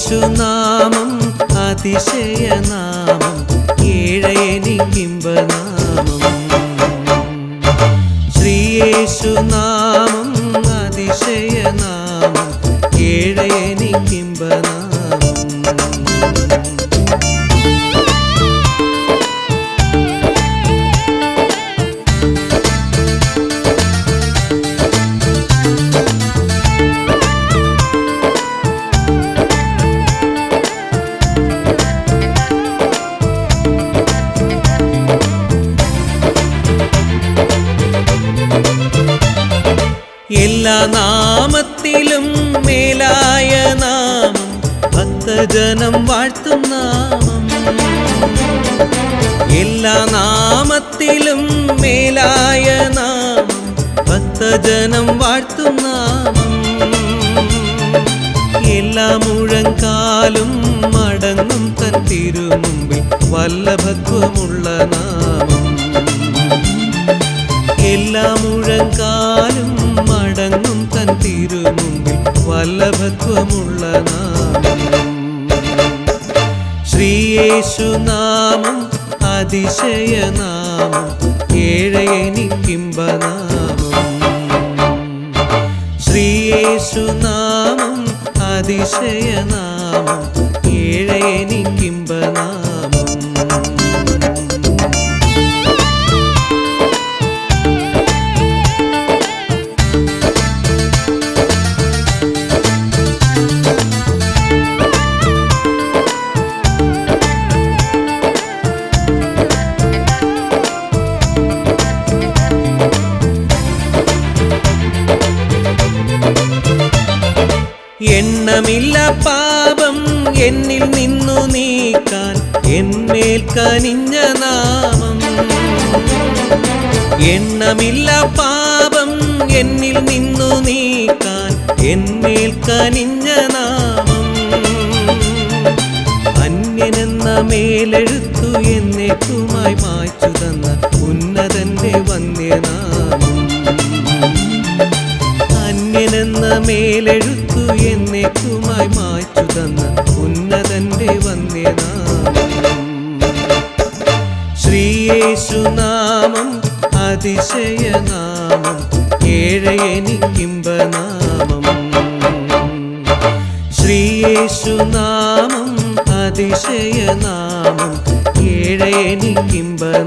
ശ്രീയേശുനാമം അതിശയനാമം ഏഴയനിക്കിമ്പനാമം ശ്രീയേശുനാമം അതിശയനാമം ഏഴയനിക്കിമ്പനാമം എല്ലാ നാമത്തിലും മേലായ നാമം ഭക്തജനം വാഴ്ത്തും നാമം എല്ലാ നാമത്തിലും മേലായ നാമം ഭക്തജനം വാഴ്ത്തും നാമം എല്ലാ മുഴങ്കാലും മടങ്ങും തൻ തിരുമുമ്പിൽ വല്ലഭത്വമുള്ള നാമം എല്ലാ മുഴങ്കാലും മടങ്ങും തൻ തിരുമുമ്പിൽ വല്ലഭത്വമുള്ള നാമം ശ്രീയേശുനാമം അതിശയനാമം ഏഴയനിക്കിമ്പനാമം ശ്രീയേശുനാമം അതിശയനാമം ഏഴയനിക്കിമ്പനാമം എണ്ണമില്ല പാപം എന്നിൽ നിന്നു നീക്കാൻ എന്മേൽ കനിഞ്ഞ നാമം എണ്ണമില്ല പാപം എന്നിൽ നിന്നു നീക്കാൻ എന്മേൽ കനിഞ്ഞ നാമം അന്യനെന്ന മേലെഴുത്തു എന്നേക്കുമായി മായ്ച്ചു തന്ന ഉന്നതന്റെ വന്യനാമം അന്യനെന്ന മേലെഴുത്തു എന്നേക്കുമായി മായ്ച്ചു തന്ന ഉന്നതന്റെ വന്യനാമം ശ്രീയേശുനാമം അതിശയനാമം ഏഴയനിക്കിമ്പനാമം ശ്രീയേശുനാമം അതിശയനാമം ഏഴയനിക്കിമ്പനാമം